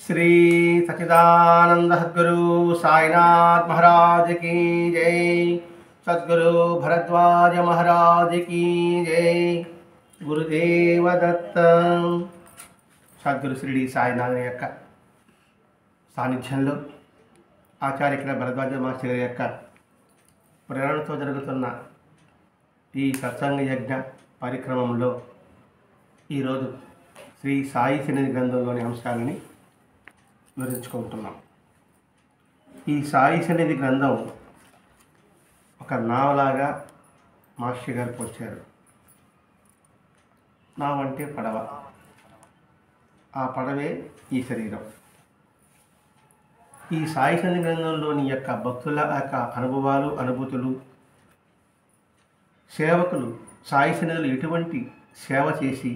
श्री सच्चिदानंद सद्गुरु साईनाथ महाराज की जय। सद्गुरु भरद्वाज महाराज की जय। गुरुदेव दत्त। सद्गुरु श्री साईनाथ యొక్క సాన్నిధ్యంలో ఆచార్య భరద్వాజ మాస్టర్ గారి యొక్క ప్రేరణతో జరుగుతున్న ఈ సత్సంగ యజ్ఞ కార్యక్రమంలో ఈరోజు శ్రీ సాయి సన్నిధి గ్రంథంలోని అంశాలని వివరించుకుంటున్నాం. ఈ సాయి సన్నిధి గ్రంథం ఒక నావలాగా మాస్టర్ గారు వచ్చారు. నావ అంటే పడవ, ఆ పడవే ఈ శరీరం. ఈ సాయి సన్నిధి గ్రంథంలోని యొక్క భక్తుల యొక్క అనుభవాలు, అనుభూతులు, సేవకులు సాయి సన్నిధిలో ఎటువంటి సేవ చేసి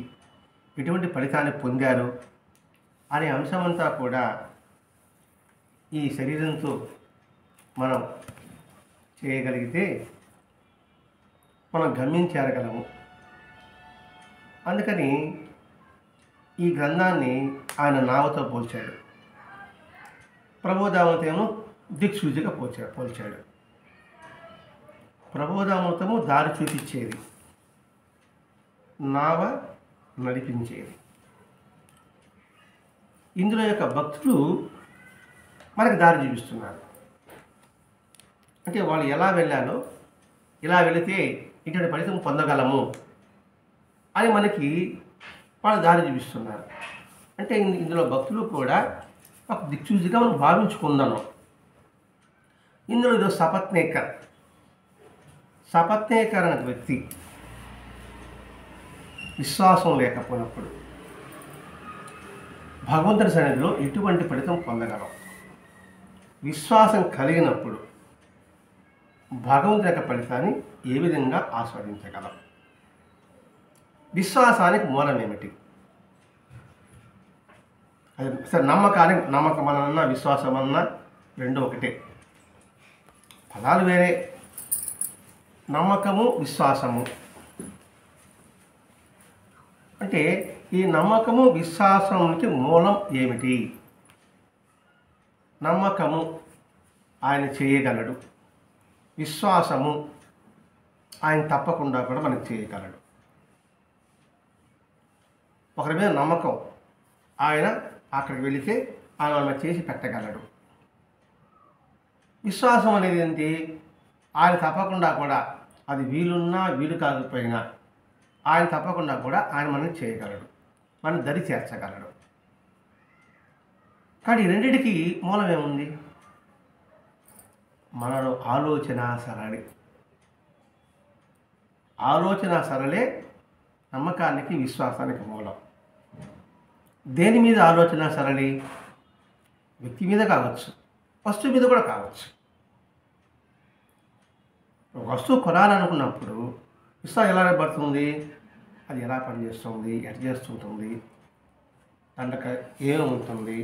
ఎటువంటి ఫలితాన్ని పొందారు అనే అంశమంతా కూడా ఈ శరీరంతో మనం చేయగలిగితే మనం గమ్యం చేరగలము. అందుకని ఈ గ్రంథాన్ని ఆయన నావతో పోల్చాడు. ప్రబోధామృతము దిక్సూచిగా పోల్చాడు. ప్రబోధామృతము దారి చూపించేది, నావ నడిపించేది. ఇందులో యొక్క భక్తులు మనకు దారి చూపిస్తున్నారు. అంటే వాళ్ళు ఎలా వెళ్ళాలో, ఇలా వెళితే ఇటువంటి ఫలితం పొందగలము అని మనకి వాళ్ళు దారి చూపిస్తున్నారు. అంటే ఇందులో భక్తులు కూడా ఒక దిక్సూచిగా మనం భావించుకుందాను. ఇందులో ఇది సపత్నేకర్ అనే వ్యక్తి విశ్వాసం లేకపోయినప్పుడు భగవంతుడి సన్నిధిలో ఎటువంటి ఫలితం పొందగలం. విశ్వాసం కలిగినప్పుడు భగవంతుడి యొక్క ఫలితాన్ని ఏ విధంగా ఆస్వాదించగలం. విశ్వాసానికి మూలం ఏమిటి? అది సరే, నమ్మకం అన్నా విశ్వాసం అన్నా రెండు ఒకటే, పదాలు వేరే. నమ్మకము, విశ్వాసము అంటే ఈ నమ్మకము విశ్వాసానికి మూలం ఏమిటి? నమ్మకము ఆయన చేయగలడు, విశ్వాసము ఆయన తప్పకుండా కూడా మనకు చేయగలడు. ఒకరి మీద నమ్మకం, ఆయన అక్కడికి వెళితే ఆయన మనం చేసి పెట్టగలడు. విశ్వాసం అనేది ఏంటి? ఆయన తప్పకుండా కూడా అది వీలున్నా వీలు కాకపోయినా ఆయన తప్పకుండా కూడా ఆయన మనం చేయగలడు, మనం దరి చేర్చగలడు. కానీ ఈ రెండిటికి మూలం ఏముంది? మనలో ఆలోచన సరళి. ఆలోచన సరళే నమ్మకానికి, విశ్వాసానికి మూలం. దేని మీద ఆలోచన సరళి? వ్యక్తి మీద కావచ్చు, వస్తువు మీద కూడా కావచ్చు. వస్తువు కొనాలనుకున్నప్పుడు విశ్వాసం ఎలా ఏర్పడుతుంది? అది ఎలా పనిచేస్తుంది, ఎట్లా చేస్తుంటుంది, దాంట్లో ఏముంటుంది,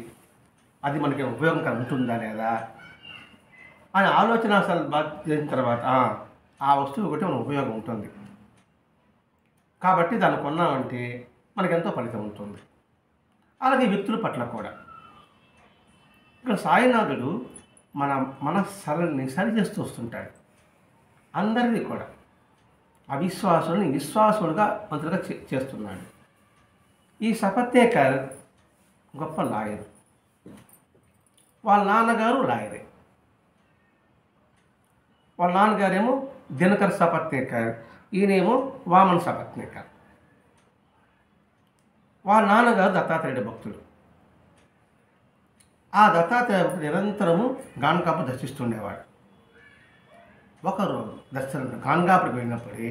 అది మనకి ఉపయోగకరం ఉంటుందా లేదా అని ఆలోచన అసలు చేసిన తర్వాత ఆ వస్తువు ఒకటి మనకు ఉపయోగం ఉంటుంది కాబట్టి దాన్ని కొన్నామంటే మనకెంతో ఫలితం ఉంటుంది. అలాగే వ్యక్తుల పట్ల కూడా ఇక్కడ సాయినాథుడు మన మనస్సలని సరి చేస్తూ వస్తుంటాడు. అందరినీ కూడా అవిశ్వాసుని విశ్వాసులుగా మంత్రులుగా చేస్తున్నాడు. ఈ సపత్నేకర్ గొప్ప లాయరు, వాళ్ళ నాన్నగారు లాయరే. వాళ్ళ నాన్నగారేమో దినకర్ సపత్నేకర్, ఈయనేమో వామన్ సపత్నేకర్. వాళ్ళ నాన్నగారు దత్తాత్రేయుడి భక్తుడు. ఆ దత్తాత్రేయ భక్తుడు నిరంతరము గాన్గాపు దర్శిస్తుండేవాడు. ఒకరోజు దర్శనం గాన్గాపుకి వెళ్ళినప్పుడే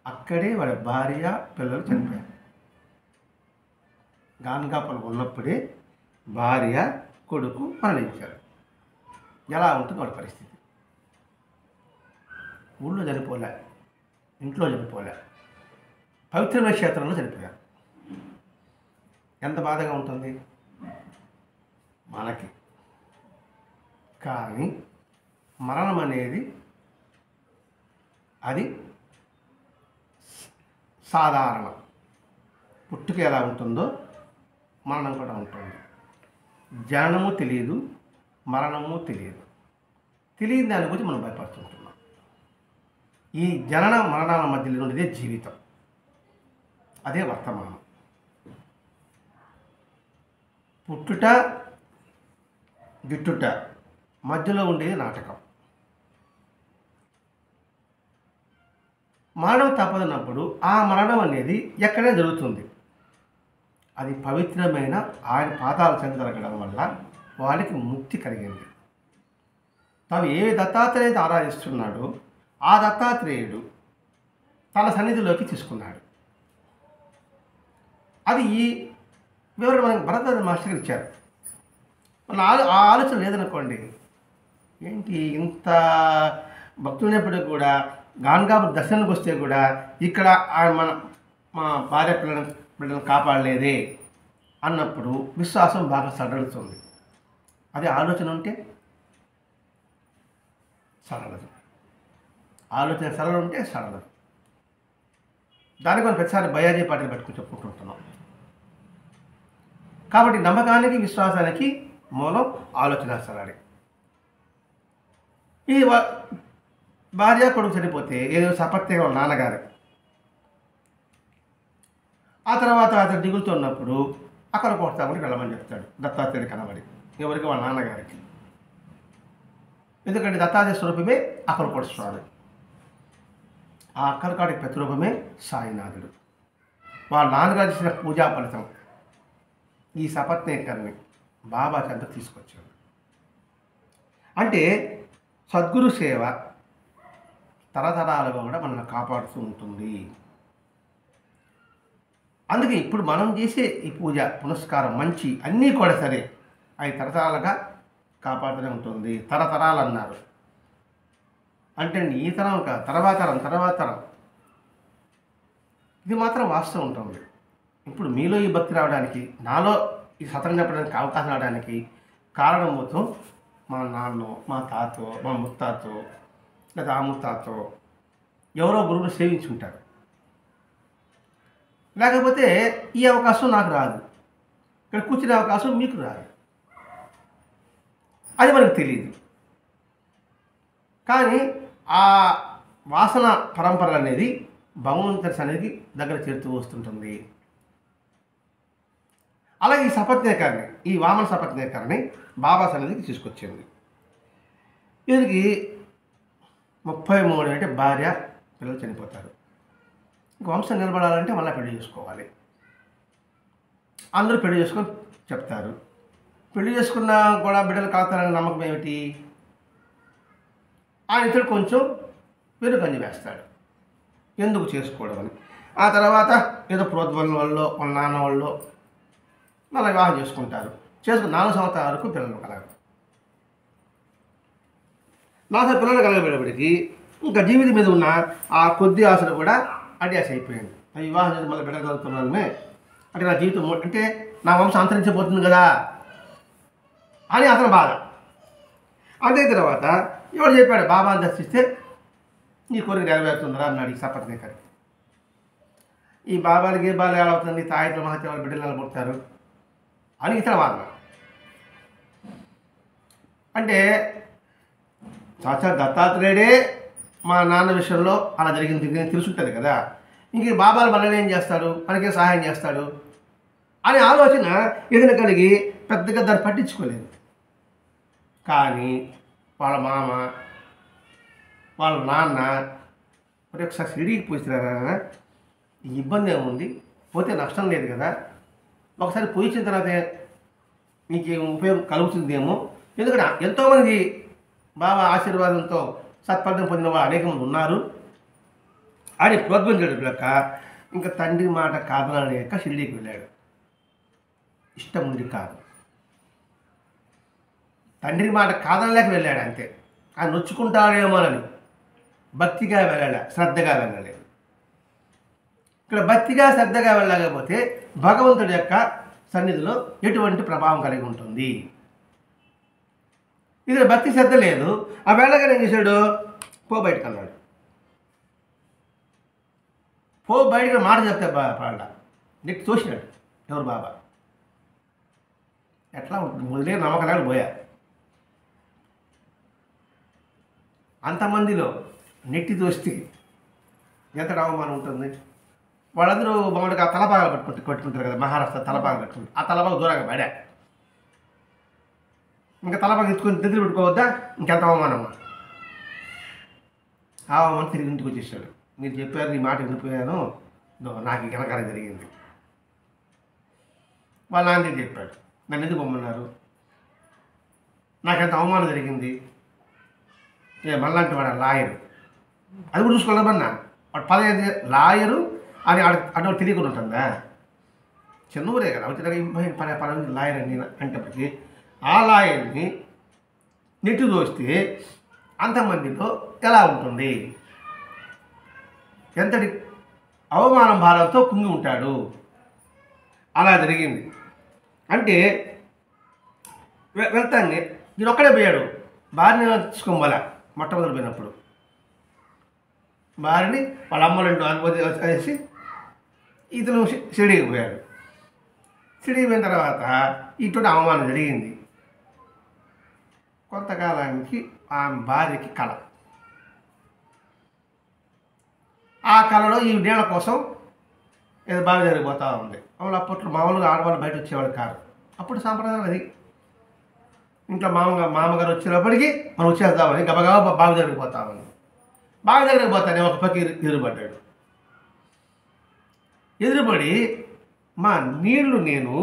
అక్కడే వాడి భార్య, పిల్లలు చనిపోయారు. గాన్గాపులో ఉన్నప్పుడే భార్య, కొడుకు మరణించారు. ఎలా ఉంటుంది వాడి పరిస్థితి? ఊళ్ళో చనిపోలే, ఇంట్లో చనిపోలే, పవిత్రమైన క్షేత్రంలో చనిపోయారు. ఎంత బాధగా ఉంటుంది మనకి. కానీ మరణం అనేది అది సాధారణం. పుట్టుక ఎలా ఉంటుందో మరణం కూడా ఉంటుంది. జననము తెలియదు, మరణము తెలియదు. తెలియని దాని గురించి మనం భయపడుతుంటున్నాం. ఈ జనన మరణాల మధ్యలో ఉండేదే జీవితం, అదే వర్తమానం. పుట్టుట గిట్టుట మధ్యలో ఉండేది నాటకం. మరణం తప్పదన్నప్పుడు ఆ మరణం అనేది ఎక్కడైనా జరుగుతుంది. అది పవిత్రమైన ఆయన పాదాలు చెంత జరగడం వల్ల వారికి ముక్తి కలిగింది. తాను ఏ దత్తాత్రేయుడు ఆరాధిస్తున్నాడో ఆ దత్తాత్రేయుడు తన సన్నిధిలోకి తీసుకున్నాడు. అది ఈ వివరణ మనకి భరద్వాజ మాస్టర్ ఇచ్చారు. మన ఆ ఆలోచన లేదనుకోండి, ఏంటి ఇంత భక్తులైనప్పటికీ కూడా గాన్గాపు దర్శనానికి వస్తే కూడా ఇక్కడ మా భార్య బిడ్డలను కాపాడలేదే అన్నప్పుడు విశ్వాసం బాగా సడలుతుంది. అదే ఆలోచన ఉంటే సడలదు. ఆలోచన సరళ ఉంటే సడలదు. దానికి మనం ప్రతిసారి బయాజీ పాటలు పెట్టుకుని చెప్పుకుంటుంటున్నాం. కాబట్టి నమ్మకానికి విశ్వాసానికి మూలం ఆలోచన సరళి. ఈ భార్య కొడుకు చనిపోతే ఏదో సపత్యంగా నాన్నగారు, ఆ తర్వాత అతను దిగులుతో ఉన్నప్పుడు అక్కడ కొడతామని వెళ్ళమని చెప్తాడు దత్తాత్రేయుడు కనబడి. ఎవరికి? వాళ్ళ నాన్నగారికి. ఎందుకంటే దత్తాత్రేయ స్వరూపమే అక్కడ కొడుస్తున్నాడు. ఆ అక్కలకాడికి ప్రతిరూపమే సాయినాథుడు. వాళ్ళ నాన్నగారు చేసిన పూజా ఫలితం ఈ సపత్నేకర్ని బాబా చెంత తీసుకొచ్చాడు. అంటే సద్గురు సేవ తరతరాలుగా కూడా మనల్ని కాపాడుతూ ఉంటుంది. అందుకే ఇప్పుడు మనం చేసే ఈ పూజ పునస్కారం మంచి అన్నీ కూడా సరే అవి తరతరాలుగా కాపాడుతూనే ఉంటుంది. తరతరాలు అన్నారు అంటే ఈ తరం కాదు, తర్వాత తరం. ఇది మాత్రం వాస్తవం ఉంటుంది. ఇప్పుడు మీలో ఈ భక్తి రావడానికి, నాలో ఈ సతం చెప్పడానికి అవకాశం రావడానికి కారణం మొత్తం మా నాన్నో, మా తాతో, మా ముత్తాతో, లేదా ఆ ముత్తాతో ఎవరో గురువులు సేవించుంటారు. లేకపోతే ఈ అవకాశం నాకు రాదు, ఇక్కడ కూర్చునే అవకాశం మీకు రాదు. అది మనకు తెలియదు. కానీ ఆ వాసన పరంపర అనేది భగవంతుడి సన్నిధికి దగ్గర చేరుతూ వస్తుంటుంది. అలాగే ఈ సపత్నేకర్ని, ఈ వామన సపత్నేకర్ని బాబా సన్నిధికి తీసుకొచ్చింది. వీరికి 33 అంటే భార్య పిల్లలు చనిపోతారు. వంశం నిలబడాలంటే మళ్ళీ పెళ్లి చేసుకోవాలి. అందరూ పెళ్లి చేసుకొని చెప్తారు. పెళ్లి చేసుకున్నా కూడా బిడ్డలు కాతారనే నమ్మకం ఏమిటి? ఆయన ఇతడు కొంచెం వెనుకంజ వేస్తాడు, ఎందుకు చేసుకోవడం అని. ఆ తర్వాత ఏదో ప్రోద్బలం వల్ల వాళ్ళ నాన్న వాళ్ళు మళ్ళీ వివాహం చేసుకుంటారు. 4 సంవత్సరాల వరకు పిల్లలు కలగరు. 4 పిల్లలు కలగబడేప్పటికీ ఇంకా జీవితం మీద ఉన్న ఆ కొద్ది ఆశలు కూడా అడ్యాస్ అయిపోయింది. వివాహం చేసి మళ్ళీ బిడ్డలు కలుగుతున్నానే అంటే నా జీవితం అంటే నా వంశం అంతరించిపోతుంది కదా అని అతను బాధ. అదే తర్వాత ఎవరు చెప్పాడు, బాబాని దర్శిస్తే నీ కోరిక నెరవేరుతుందా అన్నాడు ఈ సపత్నేకర్. ఈ బాబాలకి ఏ బాగా ఏడవుతుంది, తాయితో మహత్యాలు బిడ్డలు నిలబడతారు అని ఇతర వాదన. అంటే సాక్షాత్ దత్తాత్రేయుడే మా నాన్న విషయంలో అలా జరిగింది తెలుసుంటుంది కదా, ఇంక బాబాలు మనల్ని ఏం చేస్తాడు, మనకే సహాయం చేస్తాడు అనే ఆలోచన ఏదైనా కలిగి పెద్దగా దాన్ని పట్టించుకోలేదు. కానీ వాళ్ళ మామ, వాళ్ళ నాన్న మరి ఒకసారి షిరిడీకి పోయిస్తున్నారా, ఈ ఇబ్బంది ఏముంది, పోతే నష్టం లేదు కదా, ఒకసారి పోయించిన తర్వాత మీకు ఉపయోగం కలుగుతుందేమో, ఎందుకంటే ఎంతోమంది బాబా ఆశీర్వాదంతో సత్ఫలితం పొందిన వాళ్ళు అనేక మంది ఉన్నారు అని ప్రోద్బలించడం లెక్క ఇంకా తండ్రి మాట కాదనలేక షిరిడీకి వెళ్ళాడు. ఇష్టం ఉంది కాదు, తండ్రి మాట కాదనలేక వెళ్ళాడు అంతే. ఆయన నొచ్చుకుంటాడేమోనని భక్తిగా వెళ్ళాలి, శ్రద్ధగా వెళ్ళలేదు. ఇక్కడ భక్తిగా శ్రద్ధగా వెళ్ళకపోతే భగవంతుడి యొక్క సన్నిధిలో ఎటువంటి ప్రభావం కలిగి ఉంటుంది. ఇది భక్తి శ్రద్ధ లేదు. ఆ వెళ్ళగానే ఏం చేశాడు, పో బయటకు అన్నాడు. పో బయటకు మాట చెప్తే పాడ నెక్కి తోసినాడు ఎవరు బాబా. ఎట్లా ఉంటుంది మొదలే నమ్మకాలు పోయా. అంతమందిలో నెట్టి దోస్తే ఎంత అవమానం ఉంటుంది. వాళ్ళందరూ మామూలుగా తలపాగా కట్టుకుంటారు కదా, మహారాష్ట్ర తలపాగా కట్టుకుంటారు. ఆ తలపాగా దూరంగా పడా, ఇంకా తలపాగా ఎత్తుకొని దగ్గర పెట్టుకోవద్దా, ఇంకెంత అవమానమా. ఆ అవమానం తిరిగి ఇంటికి వచ్చేసాడు. మీరు చెప్పారు, నీ మాట వినిపోయాను, నాకు ఘనకారం జరిగింది. వాళ్ళ నాన్న చెప్పాడు, నన్ను ఎందుకు పొమ్మన్నారు, నాకెంత అవమానం జరిగింది. మళ్ళంటే వాడు లాయరు, అది కూడా చూసుకోలేమన్నా. వాడు 15 లాయరు అని అటు తెలియకుండా ఉంటుందా. చిన్న ఊరే కదా, వచ్చి 15 లాయర్ అని అంటప్పటికీ ఆ లాయర్ని నెట్టు దోస్తే అంతమందిలో ఎలా ఉంటుంది, ఎంతటి అవమానం భారంతో కుంగి ఉంటాడు. అలా జరిగింది. అంటే వెళ్తాన్ని నేను ఒక్కడే పోయాడు. భార్యని తీసుకోవాలా మొట్టమొదటి పోయినప్పుడు భార్యని వాళ్ళ అమ్మలంటూ వేసి ఇతను షిరిడీకి పోయాడు. షిరిడీకి పోయిన తర్వాత ఇటువంటి అవమానం జరిగింది. కొంతకాలానికి ఆమె భార్యకి కళ, ఆ కళలో ఈ నీళ్ళ కోసం ఏదో బాగా జరిగిపోతూ ఉంది. వాళ్ళు అప్పట్లో మామూలుగా ఆడవాళ్ళు బయట వచ్చేవాళ్ళు కాదు. అప్పుడు సాంప్రదాయం అది. ఇంట్లో మామగారు వచ్చినప్పటికీ మనం వచ్చేద్దామని గబగబా బావి జరిగిపోతామని. బావి జరిగిపోతానే ఒక పక్క ఎదురుపడ్డాడు. ఎదురుపడి మా నీళ్లు నేను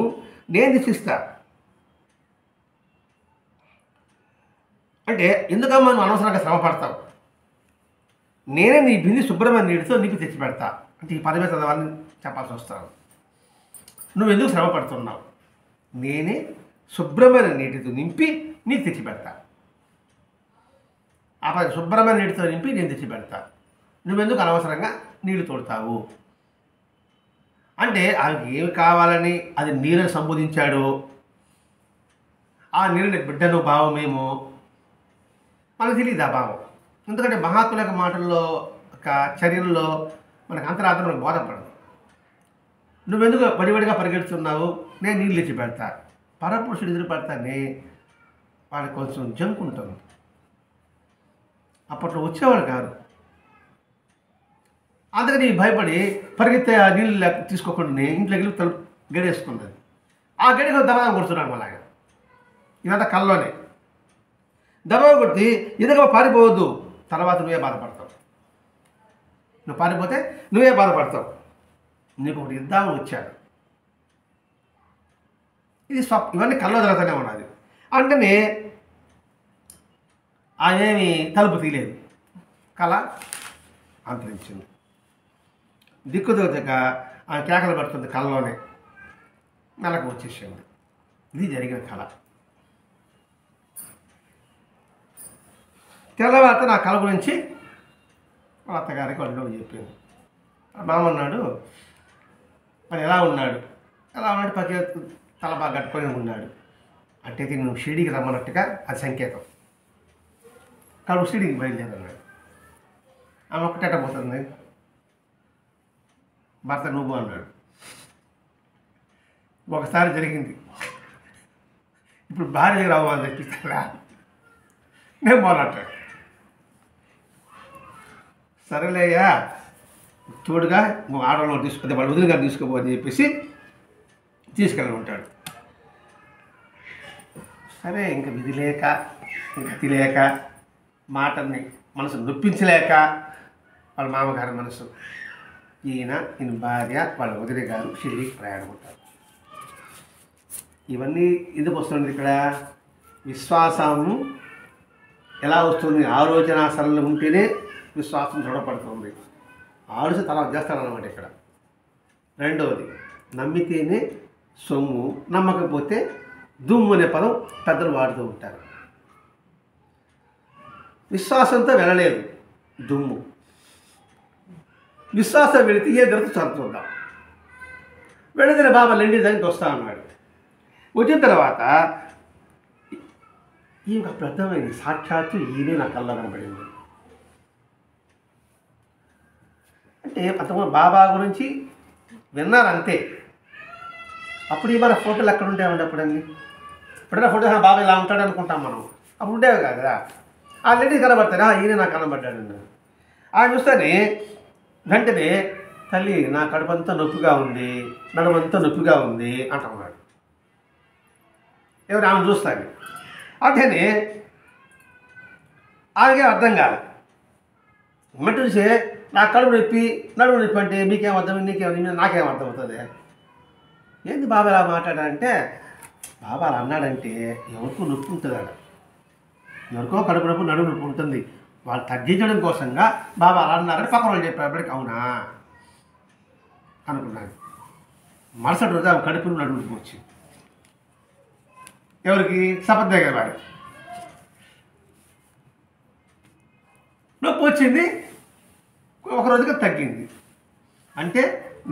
తెచ్చిస్తా అంటే, ఎందుకమ్మా నువ్వు అనవసరంగా శ్రమ పడతావు, నేనే నీ బింది శుభ్రమైన నీటితో నీకు తెచ్చి పెడతా అంటే ఈ పదవి చదవాలని చెప్పాల్సి వస్తాను. నువ్వు ఎందుకు శ్రమ పడుతున్నావు, నేనే శుభ్రమైన నీటితో నింపి నీకు తెచ్చి పెడతా. ఆ పది శుభ్రమైన నీటితో నింపి నేను తెచ్చి పెడతా, నువ్వెందుకు అనవసరంగా నీళ్లు తోడతావు అంటే, ఆయనకి ఏమి కావాలని అది నీరుని సంబోధించాడు. ఆ నీరుని బిడ్డను భావమేమో మనకు తెలియదు. ఆ భావం ఎందుకంటే మహాత్ముల యొక్క మాటల్లో చర్యల్లో మనకు అంతరార్థం మనకు బోధపడదు. నువ్వెందుకు వడివడిగా పరిగెడుతున్నావు, నేను నీళ్ళు తెచ్చి పెడతా. పరపురుషుడు ఎదురు పెడతానే వాళ్ళకి కొంచెం జంకుంటుంది. అప్పట్లో వచ్చేవాడు కాదు. అందుకని భయపడి పరిగెత్తే ఆ నీళ్ళు తీసుకోకుండా ఇంట్లోకి వెళ్ళి తలుపు గడేసుకున్నది. ఆ గడికి దబాగా కొడుతున్నాడు. అలాగా ఇదంతా కల్లోనే దబాగా కొట్టి ఎదురుగా పారిపోవద్దు, తర్వాత నువ్వే బాధపడతావు. నువ్వు పారిపోతే నువ్వే బాధపడతావు. నీకు ఒకటి ఇద్దామని వచ్చాడు. ఇది ఇవన్నీ కల్లో జరుగుతూనే ఉన్నది. అంటేనే ఆయనేమి తలుపు తీయలేదు, కళ అంతరించింది. దిక్కు దొరక ఆ కేకలు పడుతుంది కళ్ళలోనే, నెలకు వచ్చేసింది. ఇది జరిగిన కళ. తెల్లవారితే నా కళ గురించి మా అత్తగారికి వాళ్ళు చెప్పింది. మామ అన్నాడు, మరి ఎలా ఉన్నాడు పక్క తల బాగా కట్టుకొని ఉన్నాడు అంటే నువ్వు షిరిడీకి రమ్మన్నట్టుగా అది సంకేతం. కడుపు షిరిడీకి బయలుదేరన్నాడు. ఆమె ఒక్కటేట పోతుంది, భర్త నువ్వు అన్నాడు. ఒకసారి జరిగింది, ఇప్పుడు భార్య రావాలని తెప్పిస్తారా, నేను పోనట్టాడు. సరేలేయ్యా తోడుగా ఆడవాళ్ళు తీసుకుంటే వాళ్ళు వదిలి గారు తీసుకోబో అని చెప్పేసి తీసుకెళ్ళి ఉంటాడు. సరే ఇంకా విధి లేక గతి లేక మాటని మనసు నొప్పించలేక వాళ్ళ మామగారి మనసు ఈయన భార్య వాళ్ళ వదిలి గారు షిరిడీకి ప్రయాణమవుతారు. ఇవన్నీ ఎందుకు వస్తుంది ఇక్కడ? విశ్వాసము ఎలా వస్తుంది? ఆలోచన సరళి ఉంటేనే విశ్వాసం దృఢపడుతుంది. ఆలోచన తర్వాత చేస్తారన్నమాట ఇక్కడ. రెండవది, నమ్మితేనే సొమ్ము, నమ్మకపోతే దుమ్ము అనే పదం పెద్దలు వాడుతూ ఉంటారు. విశ్వాసంతో వెళ్ళలేదు దుమ్ము, విశ్వాసం వెళితే ఏ దొరక చదువుతుందాం. వెళితే బాబా లెండి దానికి వస్తా అన్నాడు. వచ్చిన తర్వాత ఈ ఒక పెద్దమైంది, సాక్షాత్తు ఈయనే నా కళ్ళ కనబడింది. అంటే అంతకుముందు బాబా గురించి విన్నారు అంతే. అప్పుడు ఇవాళ ఫోటోలు ఎక్కడ ఉంటాయండి? అప్పుడండి ఇప్పుడైనా ఫోటో బాబాయ్ ఇలా ఉంటాడు అనుకుంటాం మనం, అప్పుడు ఉండేవి కదా. ఆ లేడీ కనబడతాడు, ఈయన నాకు కనబడ్డాడు. ఆ చూస్తేనే వెంటనే తల్లి నా కడుపంతా నొప్పిగా ఉంది, నడుమంతా నొప్పిగా ఉంది అంటున్నాడు. ఎవరు ఆమె చూస్తాను. అదేనే ఆమెకే అర్థం కాదు. మట్టి చూసే నా కడుపు నొప్పి నడుము నొప్పి అంటే మీకేం అర్థం, నాకేం అర్థం అవుతుంది. ఏంది బాబా అలా మాట్లాడాలంటే, బాబా అలా అన్నాడంటే ఎవరికో నొప్పి ఉంటుంది అక్కడ, ఎవరికో కడుపు నొప్పి నడుము నొప్పి ఉంటుంది, వాళ్ళు తగ్గించడం కోసంగా బాబా అలా అన్నారని పక్కన వాళ్ళు చెప్పేప్పటికి అవునా అనుకున్నాను. మరుసటి రోజు ఆమె కడుపు నడుము నొప్పి వచ్చింది. ఎవరికి? సపద్దేగ వాడు నొప్పి వచ్చింది, ఒక రోజుగా తగ్గింది. అంటే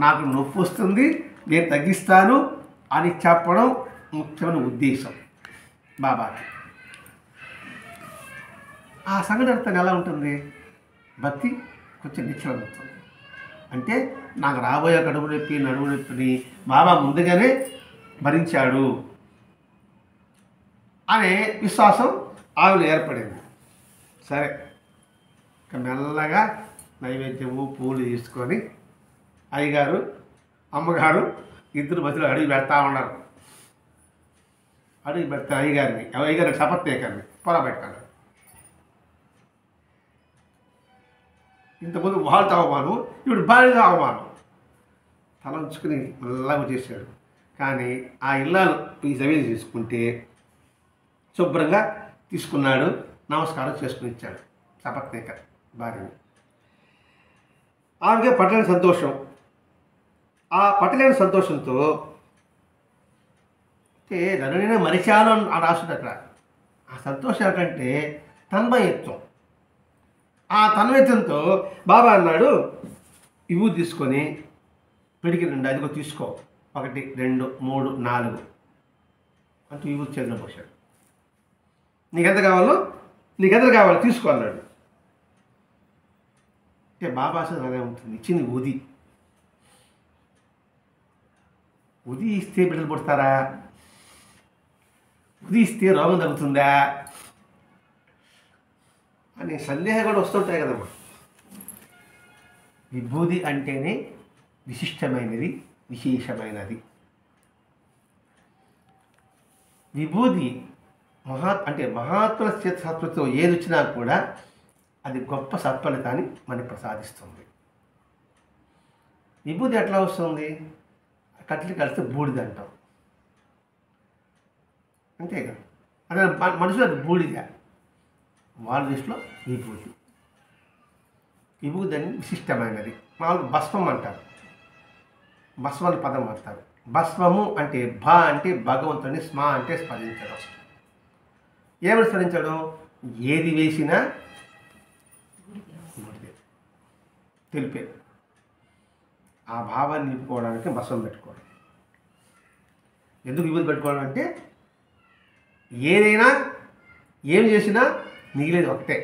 నాకు నొప్పి వస్తుంది, నేను తగ్గిస్తాను అని చెప్పడం ముఖ్యమైన ఉద్దేశం బాబాకి. ఆ సంఘటన ఎలా ఉంటుంది? భక్తి కొంచెం నిశ్చలమవుతుంది. అంటే నాకు రాబోయే కడుపు నొప్పి నడుము నొప్పిని బాబా ముందుగానే భరించాడు అనే విశ్వాసం ఆమెలో ఏర్పడింది. సరే, ఇక మెల్లగా నైవేద్యము పూలు తీసుకొని అయ్యగారు అమ్మగారు ఇద్దరు మధ్యలో అడుగు పెడతా ఉన్నారు. అడుగు పెడతా అయ్యగారికి సపత్నేకాన్ని పొల పెట్టుకున్నారు. ఇంతకుముందు వాళ్ళతో అవమానం, ఇప్పుడు భార్యతో అవమానం. తల ఉంచుకుని మెల్లగా చేశాడు. కానీ ఆ ఇల్లాలు ఈ సమయం తీసుకుంటే శుభ్రంగా తీసుకున్నాడు, నమస్కారం చేసుకుని ఇచ్చాడు సపత్నేక భార్యని. ఆమెకే పట్టలేని సంతోషం. ఆ పట్టలేని సంతోషంతో అంటే నన్ను నేనే మరిచాను అని రాస్తుంది అక్కడ. ఆ సంతోషం ఏంటంటే తన్మయత్వం. ఆ తన్మయత్వంతో బాబా అన్నాడు, ఇవి తీసుకొని పిడికి 2 అదిగో తీసుకో, 1 2 3 4 అంటూ ఇవి చేతిలో పోశాడు. నీకెంత కావాలో తీసుకో అన్నాడు. అంటే బాబా అసలు అలాగే ఉంటుంది. ఇచ్చింది ఉది ఇస్తే బిడ్డలు పుడతారా? ఉది ఇస్తే రోగం తగ్గుతుందా అనే సందేహం కూడా వస్తుంటాయి కదమ్మా. విభూది అంటేనే విశిష్టమైనది, విశేషమైనది. విభూది మహాత్ముల సత్ఫలితో ఏది వచ్చినా కూడా అది గొప్ప సత్ఫలితాన్ని మనకి ప్రసాదిస్తుంది. విభూది ఎట్లా వస్తుంది? కట్లు కలిస్తే బూడిద అంటాం, అంతేగా. అదే మనుషులు అది బూడిద, వాళ్ళ దృష్టిలో విభూది అని విశిష్టమైనది. మామూలు భస్మం అంటారు, భస్మం అని పదం అంటారు. భస్మము అంటే అంటే భగవంతుని, స్మ అంటే స్మరించడం. ఏమని స్మరించడం? ఏది వేసినా తెలిపే ఆ భావాన్ని నింపుకోవడానికి భస్మం పెట్టుకోవడం. ఎందుకు విభూతి పెట్టుకోవడం అంటే ఏదైనా ఏం చేసినా మిగిలేది ఒకటే,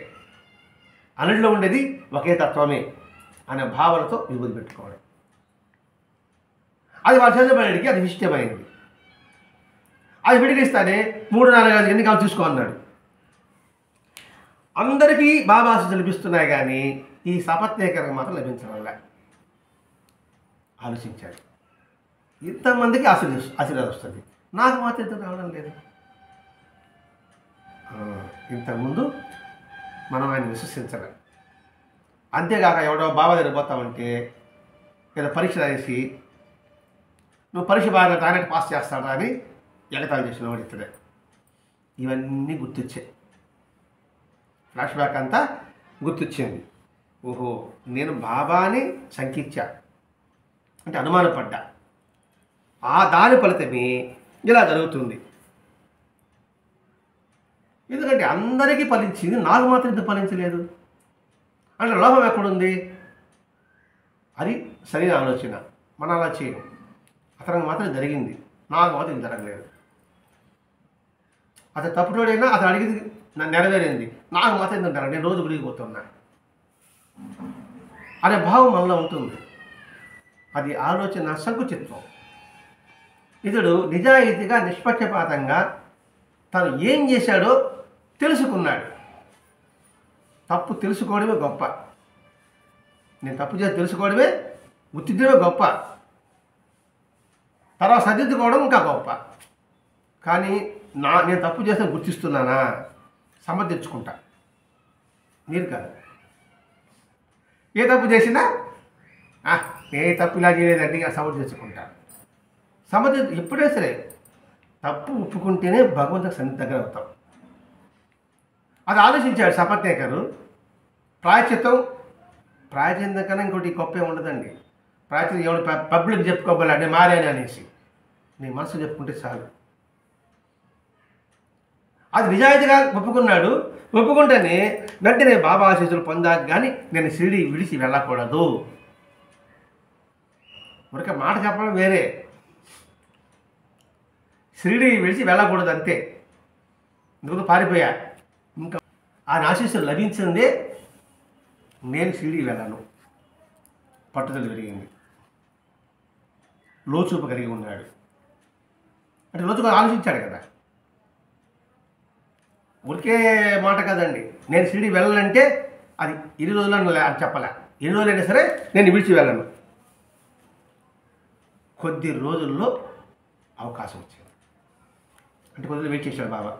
అన్నింటిలో ఉండేది ఒకే తత్వమే అనే భావనతో విభూతి పెట్టుకోవడం. అది వాళ్ళ చేతబడికి అది విశిష్టమైంది. అది విడిగిస్తానే 3 4 5 ఎన్ని కావాలి తీసుకో అన్నాడు. అందరికీ బాబా ఆశీస్సులు లభిస్తున్నాయి, కానీ ఈ సపత్నేకరకు మాత్రం లభించడం ఆలోచించాడు. ఇంతమందికి ఆశీర్వాదం వస్తుంది, నాకు మాత్రం ఇంత రావడం లేదు. ఇంతకుముందు మనం ఆయన విశ్వసించడం. అంతేకాక ఎవడో బాబా దగ్గర పోతామంటే ఏదో పరీక్ష రాసి నువ్వు పరీక్ష బాగా టాయిలెట్ పాస్ చేస్తాడా అని ఎగతాళి చేసిన వాడు ఇక్కడే. ఇవన్నీ గుర్తొచ్చాయి, ఫ్లాష్ బ్యాక్ అంతా గుర్తొచ్చింది. ఓహో, నేను బాబాని శంకించా అంటే అనుమానపడ్డా, ఆ దాని ఫలితమే ఇలా జరుగుతుంది. ఎందుకంటే అందరికీ ఫలించింది, నాకు మాత్రం ఎందుకు ఫలించలేదు అంటే లోపం ఎక్కడుంది? అది సరైన ఆలోచన. మన అలా చేయడం, అతనికి మాత్రం జరిగింది, నాకు మాత్రం జరగలేదు. అతను తప్పుడోడైనా అతను అడిగింది నన్ను నెరవేరింది, నాకు మాత్రం ఎందుకు జరగదు, నేను రోజు గుడిగిపోతున్నా అనే భావం మనలో ఉంటుంది. అది ఆలోచన సంకుచిత్వం. ఇతడు నిజాయితీగా నిష్పక్షపాతంగా తను ఏం చేశాడో తెలుసుకున్నాడు. తప్పు తెలుసుకోవడమే గొప్ప. నేను తప్పు చేసి తెలుసుకోవడమే, గుర్తించడమే గొప్ప. తర్వాత సరిదిద్దుకోవడం ఇంకా గొప్ప. కానీ నేను తప్పు చేస్తే గుర్తిస్తున్నానా, సమర్థించుకుంటా. మీరు కాదు. ఏ తప్పు చేసినా ఏ తప్పు ఇలా చేయలేదండి సమర్థించుకుంటా. ఎప్పుడైనా సరే తప్పు ఒప్పుకుంటేనే భగవంతుడికి సన్నిధి దగ్గర అవుతాం. అది ఆలోచించాడు సపత్నేకరు. ప్రాయశ్చిత్తం కన్నా ఇంకోటి గొప్ప ఉండదండి. ప్రాయశ్చిత్తం ఎవడు పబ్లిక్ చెప్పుకోవాలి అంటే మారాను అనేసి, నీ మనసు చెప్పుకుంటే చాలు. అది నిజాయితీగా ఒప్పుకున్నాడు. ఒప్పుకుంటేనే వెంటనే బాబా ఆశీస్సులు పొందాక కానీ నేను షిరిడి విడిచి వెళ్ళకూడదు. మరొక మాట చెప్పడం వేరే, షిరిడి విడిచి వెళ్ళకూడదు అంతే. ఎందుకు పారిపోయా. ఇంకా ఆయన ఆశీస్సులు లభించిందే నేను షిరిడి వెళ్ళను. పట్టుదల పెరిగింది. లోచూపు కలిగి ఉన్నాడు. అంటే లోతుగా ఆలోచించాడు కదా. ఊరికే మాట కదండి. నేను షిరిడి వెళ్ళాలంటే అది 20 రోజులు అని చెప్పలే. 20 రోజులైనా సరే నేను విడిచి వెళ్ళను. కొద్ది రోజుల్లో అవకాశం వచ్చింది. అంటే కొద్దిగా వెయిట్ చేశాడు బాబా.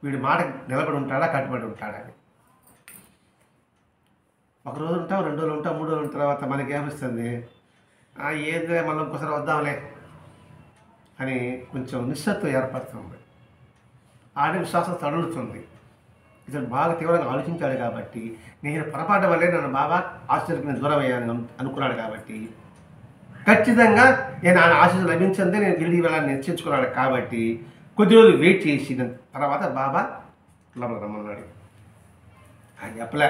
వీడి మాట నిలబడి ఉంటాడా, కట్టుబడి ఉంటాడా అని. ఒక రోజు ఉంటాం, 2 రోజులు ఉంటాం, 3 రోజుల తర్వాత మనకి ఏమిస్తుంది, ఏదో మళ్ళీ ఇంకోసారి వద్దాంలే అని కొంచెం నిశ్శబ్దం ఏర్పడుతుంది. ఆత్మవిశ్వాసం తడులుతుంది. ఇతను బాగా తీవ్రంగా ఆలోచించాడు కాబట్టి, నేను పొరపాటు వల్లే నన్ను బాబా ఆశీస్సులకు నేను దూరం అయ్యాను అనుకున్నాడు కాబట్టి, ఖచ్చితంగా నేను ఆయన ఆశీస్సులు లభించిందే నేను ఢిల్లీ వెళ్ళాలని నిశ్చయించుకున్నాడు కాబట్టి, కొద్ది రోజులు వెయిట్ చేసిన తర్వాత బాబా లోపలికి రమ్మన్నాడు. ఆయన చెప్పలే,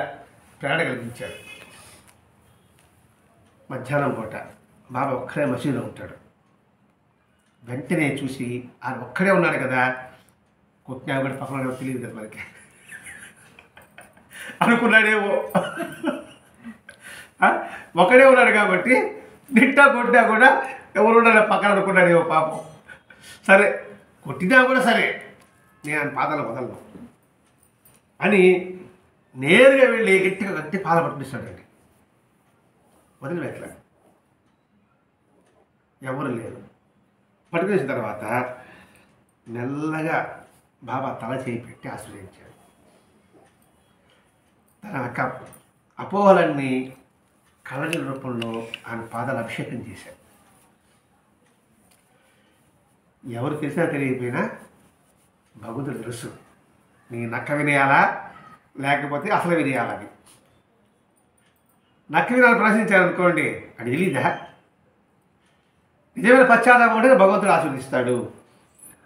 ప్రేరణ కలిగించాడు. మధ్యాహ్నం పూట బాబా ఒక్కడే మసీదులో ఉంటాడు. వెంటనే చూసి ఆయన ఒక్కడే ఉన్నాడు కదా, కొట్టినా కూడా పక్కన తెలియదు కదా మనకి అనుకున్నాడేమో. ఒకడే ఉన్నాడు కాబట్టి నిట్టా కొట్టినా కూడా ఎవరు ఉండాలి పక్కన అనుకున్నాడేమో పాపం. సరే కొట్టినా కూడా సరే నేను ఆయన పాదాలు వదలను అని నేరుగా వెళ్ళి గట్టి పాద పట్టుకొస్తాడండి. వదిలిపెట్టలే, ఎవరు లేరు. పట్టుకునేసిన తర్వాత మెల్లగా బాబా తల చేయి పెట్టి ఆశ్రయించాడు. తన అపోహలన్నీ కళల రూపంలో ఆయన పాదాలు అభిషేకం చేశాడు. ఎవరు తెలిసినా తెలియకపోయినా భగవంతుడు తెలుసు, నీ నక్క వినేయాలా లేకపోతే అసలు వినేయాలని. నక్క వినాలని ప్రశ్నించాలనుకోండి, అది తెలియదా? నిజమైన పశ్చాత్తాపం అంటే భగవంతుడు ఆశీర్వదిస్తాడు.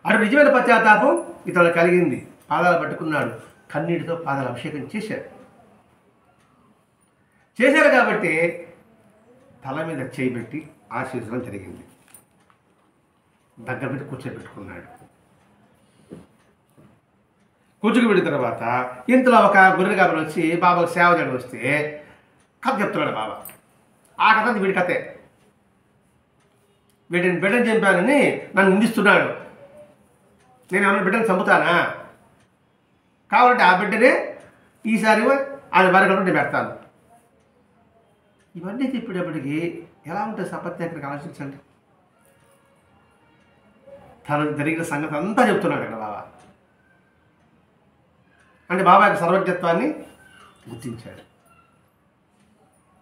అటు నిజమైన పశ్చాత్తాపం ఇతడు కలిగింది. పాదాలు పట్టుకున్నాడు, కన్నీటితో పాదాలు అభిషేకం చేశారు కాబట్టి తల మీద చేయబెట్టి ఆశీర్వదించడం జరిగింది. దగ్గర పెట్టి కూర్చోబెట్టుకున్నాడు. కూర్చుకుపెట్టిన తర్వాత ఇంతలో ఒక గొర్రె గాబరు వచ్చి బాబాకు సేవ చేయడం వస్తే కథ చెప్తున్నాడు బాబా. ఆ కథ వీడి కథే. బిడ్డను చంపానని నన్ను నిందిస్తున్నాడు. నేను ఏమన్నా బిడ్డను చంపుతానా? కాబట్టి ఆ బిడ్డనే ఈసారి ఆయన బరగడం నేను పెడతాను. ఇవన్నీ చెప్పేటప్పటికి ఎలా ఉంటుంది సపత్నేకరికి ఆలోచించండి. తనకు జరిగిన సంగతి అంతా చెప్తున్నాడు కదా బాబా. అంటే బాబా యొక్క సర్వజ్ఞత్వాన్ని గుర్తించాడు.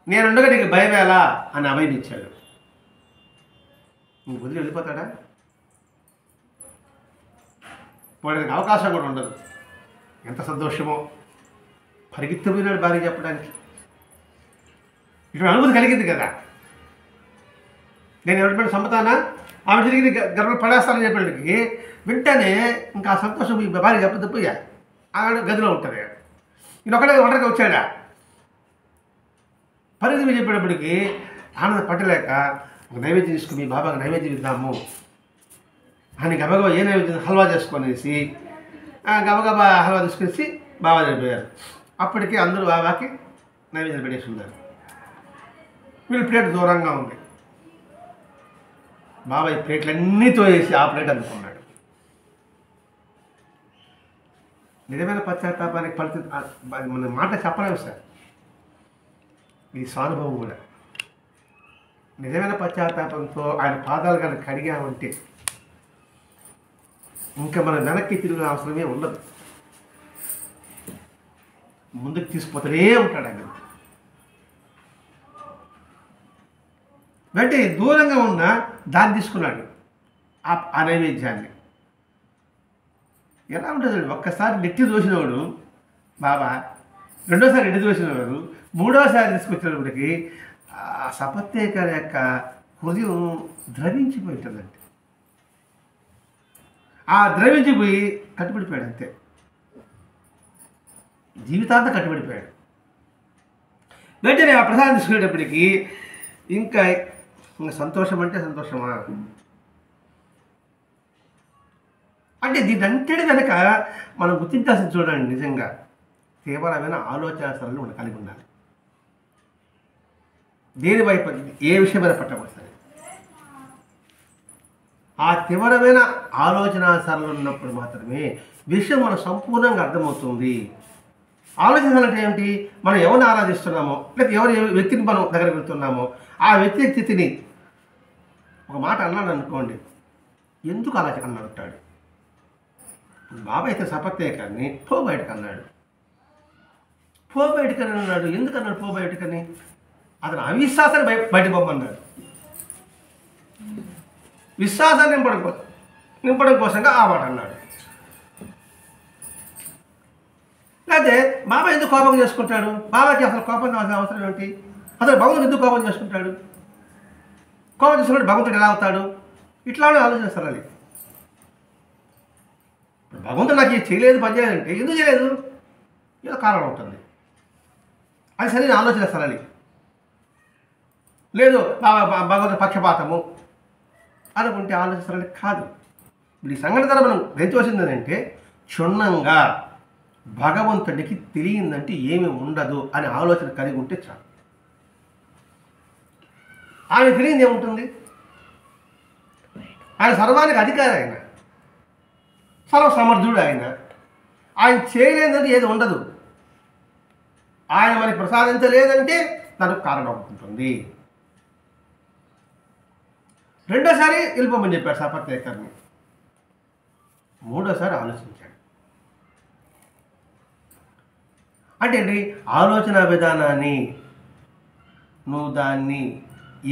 నేనుండగా నీకు భయం ఎలా అని అభయం ఇచ్చాడు. నువ్వు వదిలి వెళ్ళిపోతాడా? పోవడానికి అవకాశం కూడా ఉండదు. ఎంత సంతోషమో, పరిగెత్తిపోయినాడు భార్య చెప్పడానికి. ఇటువంటి అనుభూతి కలిగింది కదా. నేను ఎవరి చంపుతానా, ఆమె తిరిగి గర్భం పడేస్తానని చెప్పడానికి వెంటనే ఇంకా సంతోషం ఈ భార్య చెప్పకపోయా ఆవిడ గదిలో ఉంటుంది. ఈయన ఒకటే ఒంటరిగా వచ్చాడా. పరిస్థితి చెప్పేటప్పటికి ఆనంద పట్టలేక ఒక నైవేద్యం తీసుకుని మీ బాబాకి నైవేద్యం ఇద్దాము అని గబగబా ఏ నైవేద్యం హల్వా చేసుకొనేసి గబగబా హల్వా తీసుకొచ్చి బాబా చనిపోయారు. అప్పటికి అందరూ బాబాకి నైవేద్యం పెట్టేసి ఉన్నారు. వీళ్ళు ప్లేట్ దూరంగా ఉంది. బాబా ఈ ప్లేట్లన్నీ తోయేసి ఆ ప్లేట్ అందుకున్నాడు. నిజమైన పశ్చాత్తాపానికి ఫలితం మన మాట చెప్పలేము సార్. ఈ స్వానుభవం కూడా నిజమైన పశ్చాత్తాపంతో ఆయన పాదాలు కానీ కడిగామంటే ఇంకా మనం వెనక్కి తిరిగిన అవసరమే ఉండదు. ముందుకు తీసుకుపోతూనే ఉంటాడు ఆయన. వెంటనే దూరంగా ఉన్న దాన్ని తీసుకున్నాడు ఆ నైవేద్యాన్ని. ఎలా ఉంటుంది? ఒక్కసారి నెట్టి దోసినవాడు బాబా, రెండోసారి నెట్టి దోసినవాడు, మూడోసారి తీసుకొచ్చినప్పటికీ ఆ సపత్యేకర్ యొక్క హృదయం ద్రవించిపోయి ఉంటుందంటే, ఆ ద్రవించిపోయి కట్టుబడిపోయాడు అంతే. జీవితాంతం కట్టుబడిపోయాడు. వెంటనే ఆ ప్రసాదం తీసుకునేటప్పటికీ ఇంకా సంతోషం అంటే సంతోషమా అంటే దీనంతటి వెనక మనం గుర్తించాల్సింది చూడండి. నిజంగా తీవ్రమైన ఆలోచన సరళి మనం కలిగి ఉండాలి. దేని వైపు ఏ విషయమైన పట్టబోతుంది ఆ తీవ్రమైన ఆలోచన సరళి ఉన్నప్పుడు మాత్రమే విషయం మనం సంపూర్ణంగా అర్థమవుతుంది. ఆలోచన అంటే ఏమిటి? మనం ఎవరిని ఆరాధిస్తున్నామో లేకపోతే ఎవరి వ్యక్తిని మనం దగ్గరికి వెళ్తున్నామో ఆ వ్యక్తి స్థితిని ఒక మాట అన్నాడు అనుకోండి, ఎందుకు అలా అన్నాడు? బాబా అయితే సపత్యేకాన్ని పో బయటకు అన్నాడు. పో బయటకని అన్నాడు. ఎందుకు అన్నాడు పో బయటకని? అతను అవిశ్వాసాన్ని బయటకు పోమన్నాడు. విశ్వాసాన్ని నింపడం కోసంగా ఆ మాట అన్నాడు. లేకపోతే బాబా ఎందుకు కోపం చేసుకుంటాడు? బాబాకి అసలు కోపం అవసరం ఏంటి? అసలు భగవంతుడు ఎందుకు కోపం చేసుకుంటాడు? కోపం చేసుకుంటే భగవంతుడు ఎలా అవుతాడు? ఇట్లానే ఆలోచిస్తారు. అది భగవంతుడు నాకు ఇది చేయలేదు, పని చేయాలంటే ఎందుకు చేయలేదు? ఏదో కారణం ఉంటుంది. అది సరైన ఆలోచన సరళి. లేదు భగవంతుడు పక్షపాతము అనుకుంటే ఆలోచన సరళి కాదు. ఇప్పుడు ఈ సంఘటన మనం గ్రహించవలసింది అంటే క్షుణ్ణంగా భగవంతుడికి తెలియందంటే ఏమి ఉండదు అనే ఆలోచన కలిగి ఉంటే చాలు. ఆయన తెలియంది ఏముంటుంది? ఆయన సర్వానికి అధికారి, ఆయన సర్వసమర్థుడు. ఆయన చేయలేదంటే ఏది ఉండదు. ఆయన మనకి ప్రసాదించలేదంటే దానికి కారణం ఉంటుంది. రెండోసారి వెళ్ళిపోమని చెప్పాడు సపత్యేకర్ని. మూడోసారి ఆలోచించాడు. అంటే ఆలోచన విధానాన్ని నువ్వు దాన్ని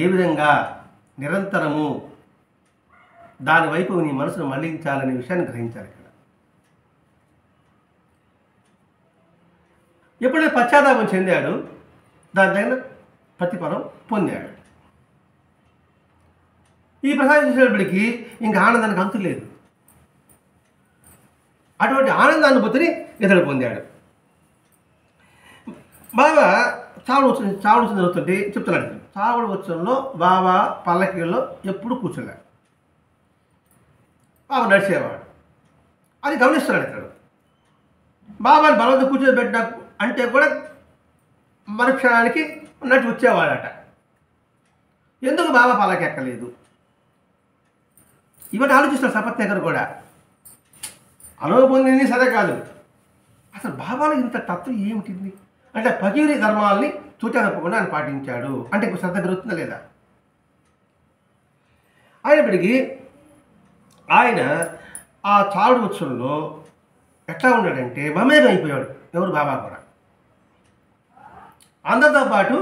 ఏ విధంగా నిరంతరము దాని వైపు నీ మనసును మళ్లించాలనే విషయాన్ని గ్రహించాలి. ఇక్కడ ఎప్పుడైతే పశ్చాత్తాపం చెందాడు దాని తగిన ప్రతిఫలం పొందాడు. ఈ ప్రసాదం చేసేటప్పటికి ఇంకా ఆనందానికి అంతు లేదు. అటువంటి ఆనందానుభూతిని ఇతడు పొందాడు. బాబా చావుడు జరుగుతుంటే చెప్తున్నాడు. చావుడు ఉత్సవంలో బాబా పల్లకీలో ఎప్పుడు కూర్చోలేడు. బాబా నడిచేవాడు. అది గమనిస్తున్నాడు ఇతడు. బాబాని బలవంతం కూర్చోబెట్టిన అంటే కూడా మరుక్షణానికి నడిచి వచ్చేవాడట. ఎందుకు బాబా పల్లకి ఎక్కలేదు? ఇవన్నీ ఆలోచిస్తాడు సపత్యేకర్ కూడా. అనుభవం సరే కాదు, అసలు బాబాలో ఇంత తత్వం ఏమిటింది అంటే పగిరి ధర్మాలని తూచా తప్పకుండా ఆయన పాటించాడు అంటే ఇప్పుడు శ్రద్ధ పెరుగుతుందా లేదా? అయినప్పటికీ ఆయన ఆ చావుడు ఉత్సవంలో ఎట్లా ఉన్నాడంటే మమేకమైపోయాడు. ఎవరు? బాబా కూడా అందరితో పాటు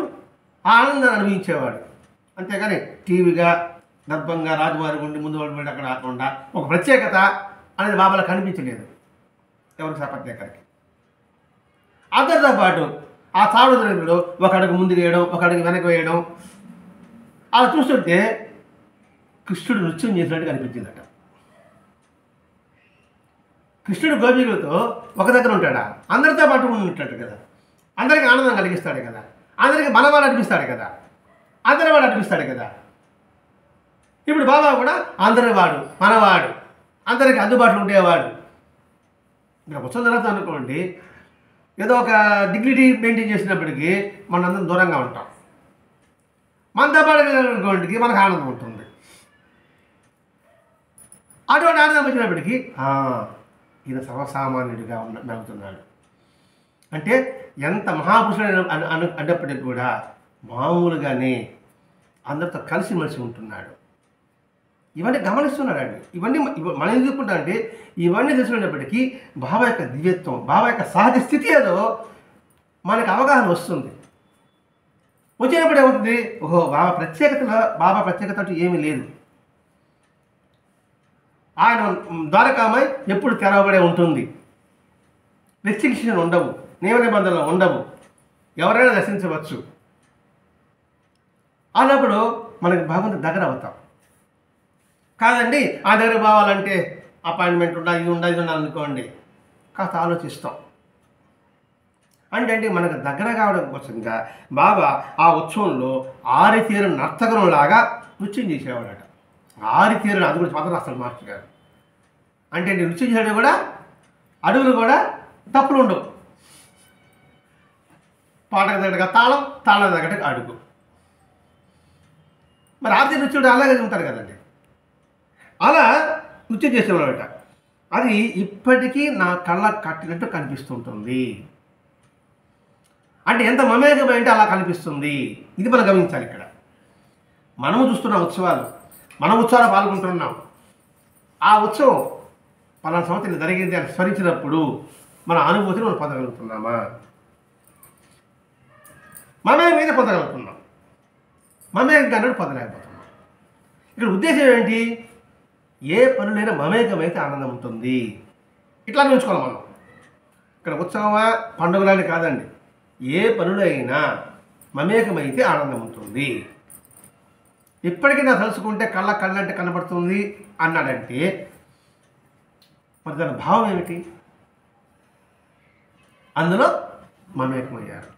ఆ ఆనందాన్ని అనుభవించేవాడు. అంతేగాని టీవీగా దర్భంగా రాజువారి గుండి ముందు వాళ్ళు అక్కడ కాకుండా ఒక ప్రత్యేకత అనేది బాబాలో కనిపించలేదు ఎవరికి? సపత్యేకర్కి. అందరితో పాటు ఆ చావుడు జరిగినప్పుడు ఒక అడుగు ముందుకు వేయడం, ఒక అడుగు వెనక్కి వేయడం అలా చూస్తుంటే కృష్ణుడు నృత్యం చేసినట్టు కనిపించిందట. కృష్ణుడు గోపికలతో ఒక దగ్గర ఉంటాడా? అందరితో పాటు ఉంటాడు కదా. అందరికీ ఆనందం కలిగిస్తాడు కదా. అందరికీ మనవాడు అనిపిస్తాడు కదా. అందరి వాడు అనిపిస్తాడు కదా. ఇప్పుడు బాబా కూడా అందరి వాడు, మనవాడు, అందరికీ అందుబాటులో ఉండేవాడు. ఇక్కడ ఉత్సవం జరుగుతుంది అనుకోండి, ఏదో ఒక డిగ్నిటీ మెయింటైన్ చేసినప్పటికీ మనందరం దూరంగా ఉంటాం. మనతో పాటు అనుకోండి మనకు ఆనందం ఉంటుంది. అటువంటి ఆనందం వచ్చినప్పటికీ ఈయన సర్వసామాన్యుడిగా నవ్వుతున్నాడు. అంటే ఎంత మహాపురుషుడు అన్నప్పటికీ కూడా మామూలుగానే అందరితో కలిసిమెలిసి ఉంటున్నాడు. ఇవన్నీ గమనిస్తున్నాడండి. ఇవన్నీ మనం ఏం చెప్పుకుంటామంటే ఇవన్నీ తెలుసుకునేటప్పటికీ బాబా యొక్క దివ్యత్వం, బాబా యొక్క సహజ స్థితి ఏదో మనకు అవగాహన వస్తుంది. వచ్చినప్పుడు ఏమవుతుంది, ఓహో బాబా ప్రత్యేకత అంటూ ఏమీ లేదు. ఆయన ద్వారకామై ఎప్పుడు తెరవబడే ఉంటుంది. రెస్ట్రిక్షన్ ఉండవు, నియమ నిబంధనలు ఉండవు, ఎవరైనా దర్శించవచ్చు. అన్నప్పుడు మనకి భగవంతుడి దగ్గర అవుతాం. కాదండి ఆ దగ్గర పోవాలంటే అపాయింట్మెంట్ ఉండాలి, ఇది ఉండాలి, ఇది ఉండాలి అనుకోండి, కాస్త ఆలోచిస్తాం. అంటే మనకు దగ్గర కావడం కోసంగా బాబా ఆ ఉత్సవంలో ఆరితేరు నర్తకులంలాగా నృత్యం చేసేవాడట. ఆరితేరు అది కూడా పదం రాస్తాడు మాస్టర్ గారు. అంటే నృత్యం చేయడం కూడా అడుగులు కూడా తప్పులు ఉండవు. పాటకు తగ్గట్టుగా తాళం, తాళం తగ్గట్టుగా అడుగు. మరి ఆరితేరు నృత్యుడు అలాగే ఉంటారు కదండి. అలా నృత్యం చేసేవాడట. అది ఇప్పటికీ నా కళ్ళ కట్టినట్టు కనిపిస్తుంటుంది. అంటే ఎంత మమేకమైంటే అలా కనిపిస్తుంది. ఇది మనం గమనించాలి. ఇక్కడ మనము చూస్తున్న ఉత్సవాలు, మన ఉత్సవాలు పాల్గొంటున్నాం. ఆ ఉత్సవం పలానా సంవత్సరం జరిగింది అని స్మరించినప్పుడు మన అనుభూతిని మనం పొందగలుగుతున్నామా? మమేకం మీద పొందగలుగుతున్నాం, మమేకం అన్నట్టు పొందలేకపోతున్నాం. ఇక్కడ ఉద్దేశం ఏంటి? ఏ పనులైనా మమేకమైతే ఆనందం ఉంటుంది. ఇట్లా నేర్చుకోవాలి మనం. ఇక్కడ ఉత్సవమా పండుగలని కాదండి, ఏ పనులైనా మమేకమైతే ఆనందం ఉంటుంది. ఇప్పటికీ నా తలుచుకుంటే కళ్ళంటే కనబడుతుంది అన్నాడంటే మరి దాని భావం ఏమిటి? అందులో మమేకమయ్యారు.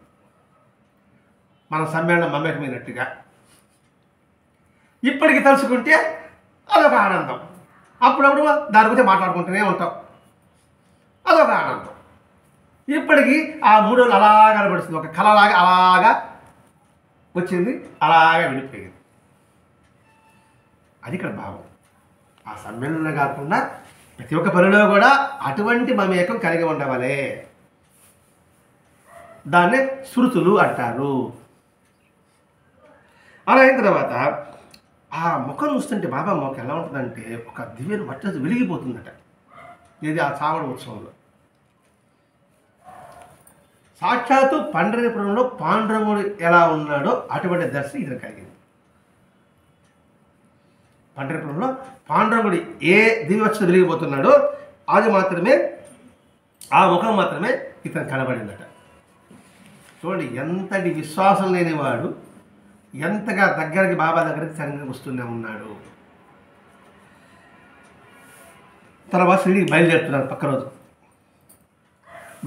మన సమ్మేళనం మమేకమైనట్టుగా ఇప్పటికి తలుచుకుంటే అదొక ఆనందం. అప్పుడప్పుడు దాని గురించి మాట్లాడుకుంటూనే ఉంటాం, అదొక ఆనందం. ఇప్పటికీ ఆ 3 రోజులు అలాగా కనబడుతుంది, ఒక కళలాగా అలాగా వచ్చింది, అలాగా వెళ్ళిపోయింది. అది ఇక్కడ భావం. ఆ సమ్మేళనంలో కాకుండా ప్రతి ఒక్క పనిలో కూడా అటువంటి మమేకం కలిగి ఉండవలే. దాన్నే శృతులు అంటారు. అలా అయిన తర్వాత ఆ ముఖం చూస్తుంటే బాబా ముఖం ఎలా ఉంటుందంటే ఒక దివ్యను మట్టి వెలిగిపోతుందట. ఇది ఆ చావడ ఉత్సవంలో సాక్షాత్తు పండరీపురంలో పాండురంగుడు ఎలా ఉన్నాడో అటువంటి దర్శనం ఇది కలిగింది. పండరీపురంలో పాండురంగుడు ఏ దివ్యవక్ష వెలిగిపోతున్నాడో అది మాత్రమే, ఆ ముఖం మాత్రమే ఇతను కనబడిందట. చూడండి, ఎంతటి విశ్వాసం లేనివాడు ఎంతగా దగ్గరికి బాబా దగ్గరికి సరిగ్గా వస్తూనే ఉన్నాడు. తర్వాత షిరిడీకి బయలుదేరుతున్నారు. పక్క రోజు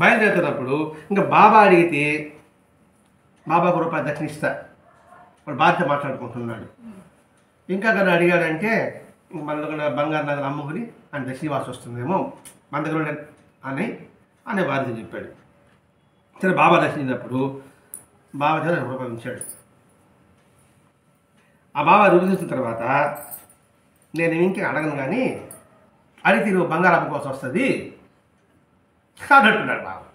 బయలుదేరుతున్నప్పుడు ఇంకా బాబా అడిగితే బాబాకు రూపాయి దక్షిణిస్తా, వాడు బాధ్యత మాట్లాడుకుంటున్నాడు. ఇంకా కానీ అడిగాడంటే మన దగ్గర బంగారు నగలు అమ్ముకుని ఆయన దక్షిణవాసి వస్తుందేమో మన దగ్గర అనే వారితో చెప్పాడు. సరే బాబా దర్శించినప్పుడు బాబా దగ్గర రూపాయలు ఉంచాడు. ఆ బాబా రూపించిన తర్వాత నేను ఇంకే అడగను, కానీ అడిగితే నువ్వు బంగారు అమ్ముకోవాల్సి వస్తుంది అన్నట్టున్నాడు బాబా.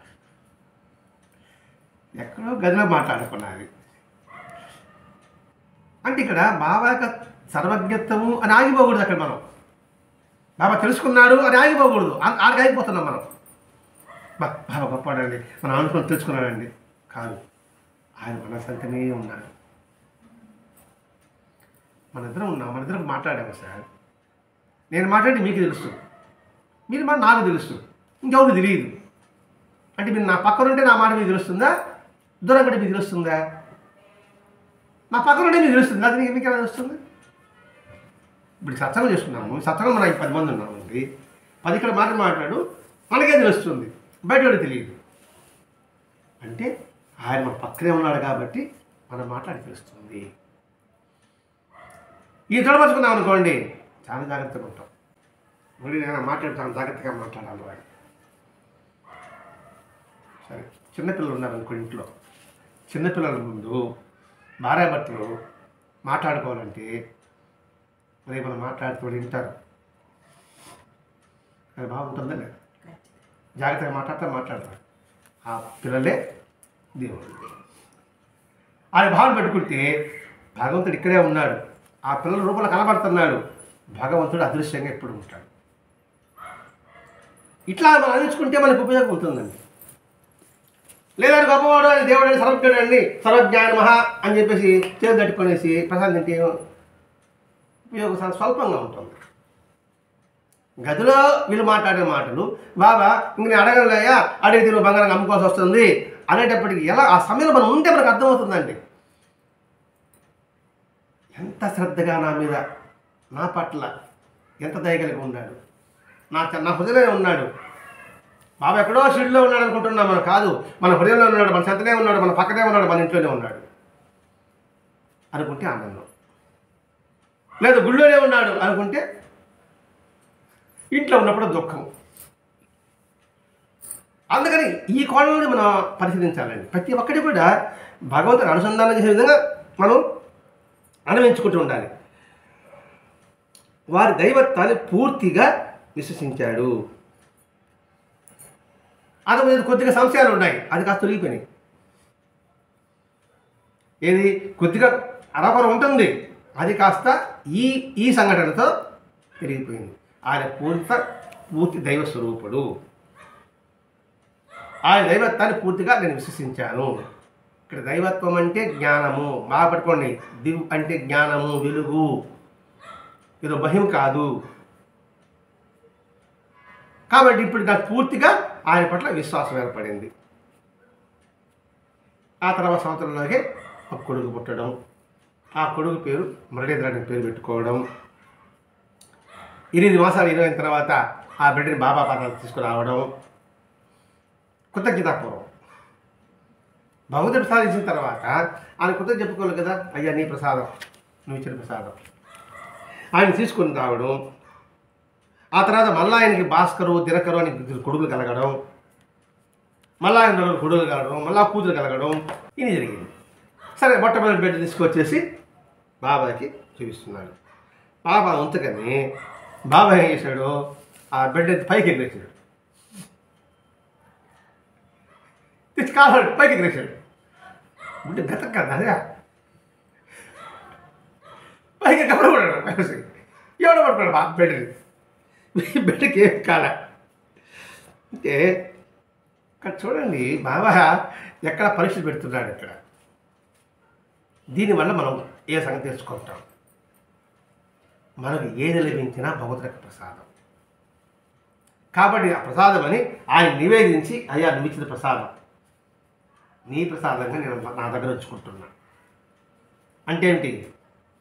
ఎక్కడో గదిలో మాట్లాడుకున్నది. అంటే ఇక్కడ బాబా యొక్క సర్వజ్ఞత్వము అని ఆగిపోకూడదు. అక్కడ మనం బాబా తెలుసుకున్నాడు అని ఆగిపోకూడదు. ఆడికి ఆగిపోతున్నాం మనం. బాబా గొప్పవాడండి, మనం అనుకుని తెలుసుకున్నాడండి కాదు. ఆయన మనసంతనే ఉన్నాడు. మనిద్దరం ఉన్నాం, మనిద్దరం మాట్లాడాము సార్. నేను మాట్లాడి మీకు తెలుసు, మీరు మాట నాకు తెలుసు, ఇంకెవరు తెలియదు. అంటే మీరు నా పక్కన ఉంటే నా మాట మీకు తెలుస్తుందా, దూరం కంటే మీకు తెలుస్తుందా? నా పక్కన ఉంటే మీకు తెలుస్తుంది, అది మీకు ఎలా తెలుస్తుంది? ఇప్పుడు సత్సంగం చేసుకున్నాము, సత్సంగం మనం 10 మంది ఉన్నామండి, 10 ఇక్కడ మాట్లాడు మనకే తెలుస్తుంది, బయట వాడికి తెలియదు. అంటే ఆయన మన పక్కనే ఉన్నాడు కాబట్టి మనం మాట్లాడి తెలుస్తుంది. ఈ తొడపరుచుకున్నాం అనుకోండి చాలా జాగ్రత్తగా ఉంటాం. మళ్ళీ నేను మాట్లాడుతాను, జాగ్రత్తగా మాట్లాడాలి వాడు. సరే, చిన్నపిల్లలు ఉన్నారు అనుకో ఇంట్లో, చిన్నపిల్లల ముందు భార్యాభర్తలు మాట్లాడుకోవాలంటే మరి మనం మాట్లాడుతూ వింటారు. అది బాగుంటుందా లేదా? జాగ్రత్తగా మాట్లాడతారు. ఆ పిల్లలే దేవుడు. ఆయన భావన పెట్టుకుంటే భగవంతుడు ఇక్కడే ఉన్నాడు, ఆ పిల్లల రూపంలో కనబడుతున్నాడు. భగవంతుడు అదృశ్యంగా ఎప్పుడు ఉంటాడు. ఇట్లా మనం అందించుకుంటే మనకు ఉపయోగం ఉంటుందండి. లేదా గొప్పవాడు అని దేవుడు అని సర్వజ్ఞుడు అండి, సర్వజ్ఞాన మహా అని చెప్పేసి చేతులు తట్టుకొనేసి ప్రసాదం తింటే ఉపయోగం స్వల్పంగా ఉంటుంది. గదిలో వీళ్ళు మాట్లాడే మాటలు, బాబా ఇంక నేను అడగలయ్యా, అడిగితే నువ్వు బంగారం అమ్ముకోవాల్సి వస్తుంది అనేటప్పటికి ఎలా ఆ సమయంలో మనం ఉంటే మనకు అర్థమవుతుందండి. ఎంత శ్రద్ధగా నా మీద, నా పట్ల ఎంత దయగలిగి ఉన్నాడు, నా హృదయంలో ఉన్నాడు. బాబా ఎక్కడో షిడ్లో ఉన్నాడు అనుకుంటున్నాం, మనం కాదు. మన హృదయంలో ఉన్నాడు, మన చెంతనే ఉన్నాడు, మన పక్కనే ఉన్నాడు, మన ఇంట్లోనే ఉన్నాడు అనుకుంటే ఆనందం. లేదు గుళ్ళోనే ఉన్నాడు అనుకుంటే ఇంట్లో ఉన్నప్పుడు దుఃఖం. అందుకని ఈ కోణంలో మనం పరిశీలించాలండి. ప్రతి ఒక్కటి కూడా భగవంతుని అనుసంధానం చేసే విధంగా మనం అనుభవించుకుంటూ ఉండాలి. వారి దైవత్వాన్ని పూర్తిగా విశ్వసించాడు. అది మీద కొద్దిగా సంశయాలు ఉన్నాయి, అది కాస్త తొలగిపోయినాయి. ఏది కొద్దిగా అరకొర ఉంటుంది, అది కాస్త ఈ సంఘటనతో పెరిగిపోయింది. ఆయన పూర్తి దైవ స్వరూపుడు. ఆయన దైవత్వాన్ని పూర్తిగా నేను విశ్వసించాను. ఇక్కడ దైవత్వం అంటే జ్ఞానము, బాగా పట్టుకోండి. దివ్ అంటే జ్ఞానము, వెలుగు, ఏదో మహిమ కాదు. కాబట్టి ఇప్పుడు నాకు పూర్తిగా ఆయన పట్ల విశ్వాసం ఏర్పడింది. ఆ తర్వాత సంవత్సరంలోకి ఒక కొడుకు పుట్టడం, ఆ కొడుకు పేరు మురళీధరానికి పేరు పెట్టుకోవడం, 8 మాసాలు 20 తర్వాత ఆ బిడ్డని బాబా పాదాలు తీసుకురావడం, కృతజ్ఞతాపూర్వం. భగవంతుడి ప్రసాదం ఇచ్చిన తర్వాత ఆయన కృతజ్ఞత చెప్పుకోవాలి కదా, అయ్యా నీ ప్రసాదం, నువ్వు ఇచ్చిన ప్రసాదం. ఆయన తీసుకుని రావడం, ఆ తర్వాత మళ్ళీ ఆయనకి భాస్కరు దినకరు అని కొడుకులు కలగడం, మళ్ళీ ఆయన కొడుకులు కలగడం, మళ్ళీ కూతురు కలగడం, ఇది జరిగింది. సరే మొట్టమొదటి బిడ్డ తీసుకొచ్చేసి బాబాకి చూపిస్తున్నాడు. బాబా ఉంచగానే బాబా ఏం చేశాడు, ఆ బిడ్డ పైకి ఎగిరేసాడు, తెచ్చి కాలాడు పైకి ఎగిరేసాడు. బిడ్డ గతం కదా అదే పైకి కబడపడ్డాడు. ఎవడ పడుతున్నాడు బా బిడ్డని, బిడ్డకి ఏం కాల అంటే ఇక్కడ చూడండి, బాబా ఎక్కడ పరీక్షలు పెడుతున్నాడు. ఇక్కడ దీనివల్ల మనం ఏ సంగతి తెలుసుకుంటాం, మనకు ఏది లభించినా భగవంతుడి ప్రసాదం. కాబట్టి ఆ ప్రసాదం అని ఆయన నివేదించి, అయ్యా నువ్వు ఇచ్చిన ప్రసాదం నీ ప్రసాదంగా నేను నా దగ్గర ఉంచుకుంటున్నా అంటే ఏంటి,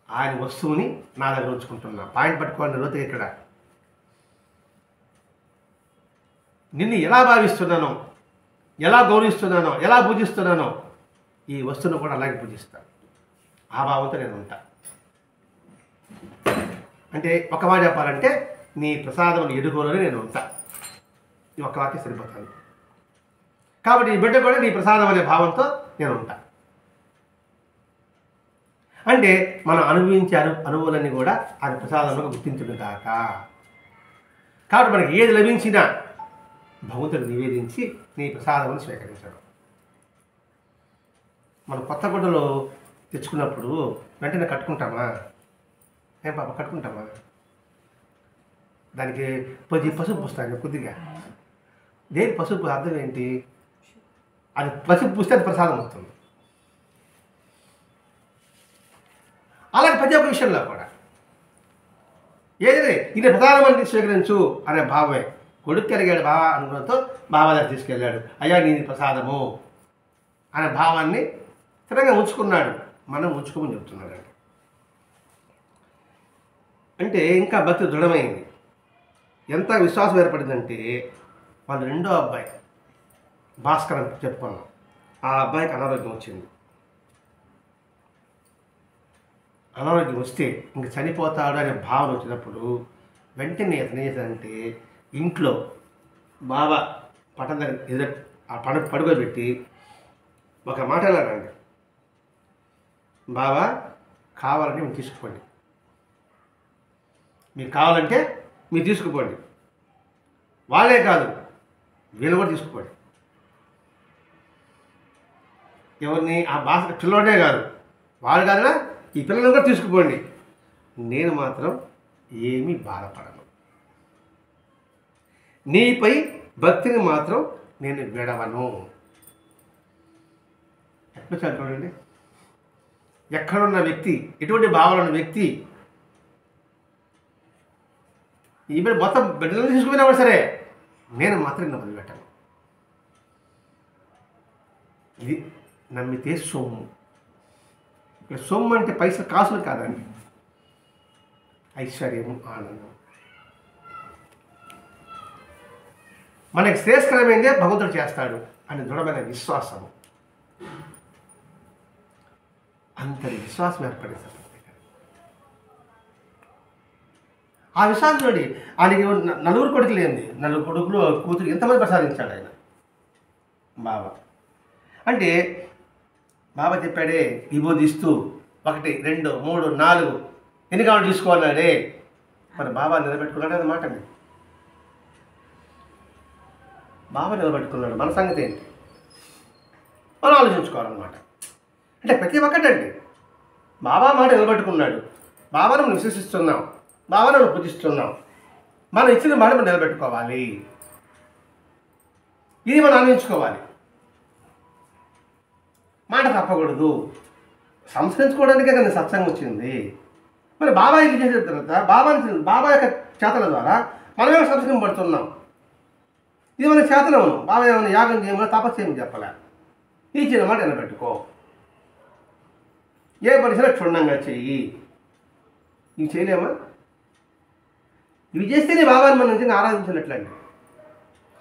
ఆయన వస్తువుని నా దగ్గర ఉంచుకుంటున్నా. పాయింట్ పట్టుకోండి లోతుగా. ఇక్కడ నిన్ను ఎలా భావిస్తున్నానో, ఎలా గౌరవిస్తున్నానో, ఎలా పూజిస్తున్నానో ఈ వస్తువును కూడా అలాగే పూజిస్తాను. ఆ భావంతో నేను ఉంటా. అంటే ఒక మాట చెప్పాలంటే నీ ప్రసాదం ఎదుగులోనే నేను ఉంటా. ఈ ఒక్క వాక్యం సరిపోతాను. కాబట్టి ఈ బిడ్డ కూడా నీ ప్రసాదం అనే భావంతో నేను ఉంటా. అంటే మనం అనుభవించే అనుభవాలన్నీ కూడా ఆయన ప్రసాదంలో గుర్తించడం దాకా. కాబట్టి మనకి ఏది లభించినా భగవంతుడు నివేదించి నీ ప్రసాదమును స్వీకరించడం. మనం కొత్త గుడ్డలు తెచ్చుకున్నప్పుడు వెంటనే కట్టుకుంటామా? ఏం పాప కట్టుకుంటామా? దానికి పసుపు పూస్తాను కొద్దిగా. దేని పసుపు అర్థం ఏంటి? అది పసుపు పూస్తే అది ప్రసాదం వస్తుంది. అలాగే ప్రతి ఒక్క విషయంలో కూడా ఏదైనా ఇది ప్రధానమంత్రి స్వీకరించు అనే భావమే. కొడుకు కలిగాడు బాబా అనుకున్నతో బాబా దగ్గర తీసుకెళ్ళాడు. అయ్యా నీది ప్రసాదము అనే భావాన్ని స్థిరంగా ఉంచుకున్నాడు. మనం ఉంచుకోమని చెప్తున్నాడు. అంటే ఇంకా భక్తి దృఢమైంది. ఎంత విశ్వాసం ఏర్పడిందంటే వాళ్ళ రెండో అబ్బాయి భాస్కర్ అని చెప్పుకున్నాం. ఆ అబ్బాయికి అనారోగ్యం వచ్చింది. అనారోగ్యం వస్తే ఇంక చనిపోతాడు అనే భావన వచ్చినప్పుడు వెంటనే అతను చేశాడంటే ఇంట్లో బాబా పట్టణ దగ్గర ఆ పడుకోబెట్టి ఒక మాట అన్నాడండి, బాబా కావాలంటే మీరు తీసుకోండి, మీకు కావాలంటే మీరు తీసుకుపోండి. వాళ్ళే కాదు వీళ్ళు కూడా తీసుకోండి. ఎవరిని ఆ భాష పిల్లవాడే కాదు, వాడు కాదుగా ఈ పిల్లలను కూడా తీసుకుపోండి. నేను మాత్రం ఏమీ బాధపడను. నీపై భక్తిని మాత్రం నేను విడవను. ఎట్లా చూడండి, ఎక్కడున్న వ్యక్తి, ఎటువంటి భావాలు ఉన్న వ్యక్తి ఈ బిడ్డ మొత్తం బిడ్డలను తీసుకుపోయినా కూడా సరే నేను మాత్రం నిన్ను వదిలిపెట్టాను. ఇది నమ్మితే సొమ్ము. ఇక్కడ సొమ్ము అంటే పైసలు కాసులు కాదండి, ఐశ్వర్యము, ఆనందం. మనకి శ్రేయస్కరమైందే భగవంతుడు చేస్తాడు అని దృఢమైన విశ్వాసము, అంతటి విశ్వాసం ఏర్పడింది. ఆ విశ్వాసం చూడండి, ఆయనకి నలుగురు కొడుకులు ఏంది, నలుగురు కొడుకులు కూతురు ఎంతమంది ప్రసాదించాడు ఆయన బాబా. అంటే బాబా చెప్పాడే విభూదిస్తూ 1 2 3 4 ఎన్ని కావాలి తీసుకోవాలన్నాడే. మరి బాబా నిలబెట్టుకున్నాడు అన్నమాట. మీరు బాబా నిలబెట్టుకున్నాడు, మన సంగతి ఏంటి మనం ఆలోచించుకోవాలన్నమాట. అంటే ప్రతి ఒక్కటండి బాబా మాట నిలబెట్టుకున్నాడు, బాబాను మనం విశ్వసిస్తున్నాం, బాబాను మనం పూజిస్తున్నాం, మనం ఇచ్చిన మాట మనం నిలబెట్టుకోవాలి. ఇది మనం ఆలోచించుకోవాలి. మాట తప్పకూడదు. సంస్కరించుకోవడానికే కదా సత్సంగం వచ్చింది. మరి బాబా ఇది చేసిన తర్వాత బాబా యొక్క చేతల ద్వారా మనమే సంస్కరింపబడుతున్నాం. ఇది మన చేతనం. బాబా ఏమైనా యాగం చేయమని తపస్సు ఏమి చెప్పలే. ఈ చిన్న మాట నిలబెట్టుకో, ఏ పరిసర క్షుణ్ణంగా చెయ్యి. ఇవి చేయలేమా? ఇవి చేస్తేనే బాబాని మనం నిజంగా ఆరాధించినట్లండి.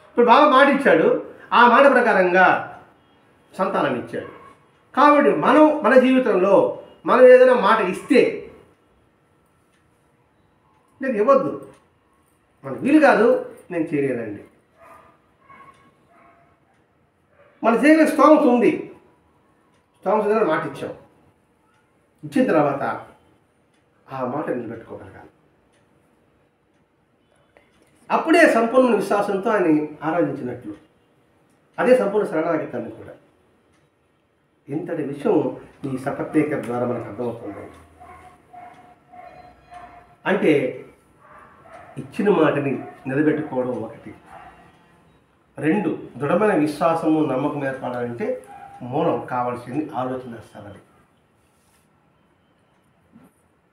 ఇప్పుడు బాబా మాట ఇచ్చాడు, ఆ మాట ప్రకారంగా సంతానాన్ని ఇచ్చాడు. కాబట్టి మనం మన జీవితంలో మనం ఏదైనా మాట ఇస్తే నేను ఇవ్వద్దు, మనకు వీలు కాదు, నేను చేయలేనండి. మన చేయగలిగే స్తోమత ఉంది, స్తోమత మాట ఇచ్చాం. ఇచ్చిన తర్వాత ఆ మాట నిలబెట్టుకోగలగాలి. అప్పుడే సంపూర్ణ విశ్వాసంతో ఆయన ఆరాధించినట్లు. అదే సంపూర్ణ శరణాగతాన్ని కూడా. ఇంతటి విషయం ఈ సపత్నేక ద్వారా మనకు అర్థమవుతుంది. అంటే ఇచ్చిన మాటని నిలబెట్టుకోవడం 1. 2 దృఢమైన విశ్వాసము, నమ్మకం ఏర్పడాలంటే మూలం కావాల్సింది ఆలోచన సరళి.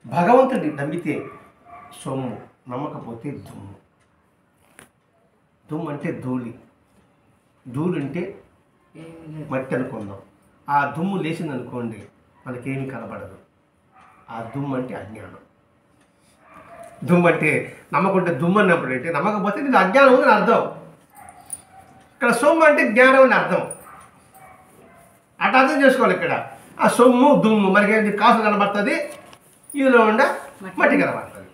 భగవంతుడిని నమ్మితే సొమ్ము, నమ్మకపోతే దుమ్ము. దుమ్ము అంటే ధూళి, ధూళి అంటే మట్టి అనుకుందాం. ఆ దుమ్ము లేచింది అనుకోండి, మనకేమీ కనబడదు. ఆ దుమ్ము అంటే అజ్ఞానం. దుమ్ము అంటే నమ్మకుంటే దుమ్ము అన్నప్పుడు అంటే నమ్మకపోతే ఇది అజ్ఞానం అని అర్థం. ఇక్కడ సొమ్ము అంటే జ్ఞానం అని అర్థం. అట్లా అర్థం చేసుకోవాలి. ఇక్కడ ఆ సొమ్ము దుమ్ము మనకి కాసు కనబడుతుంది, ఇందులో ఉండ మట్టి కనబడుతుంది.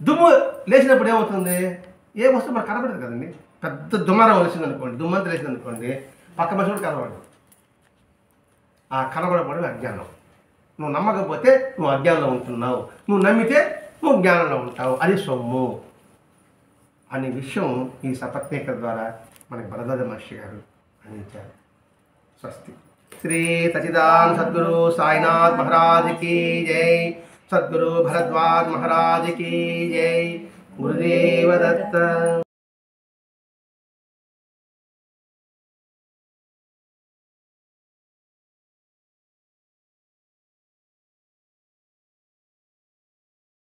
దుమ్ము లేచినప్పుడు ఏమవుతుంది? ఏ వస్తువు మనకు కనబడదు కదండి. పెద్ద దుమారం వచ్చింది అనుకోండి, దుమ్మంతా లేచింది అనుకోండి, పక్క మనిషి కూడా కనబడదు. ఆ కనబడబడి అజ్ఞానం. నువ్వు నమ్మకపోతే నువ్వు అజ్ఞానంలో ఉంటున్నావు, నువ్వు నమ్మితే నువ్వు జ్ఞానంలో ఉంటావు. అది సొమ్ము అనే విషయం ఈ సపత్నేక ద్వారా మనకి భరద్వాజ మహర్షి గారు అందించారు. స్వస్తి. శ్రీ సచిదానంద సద్గురు సాయినాథ్ మహారాజ్ की जय. सद्गुरु भरद्वाज महाराज की जय. गुरुदेव दत्त.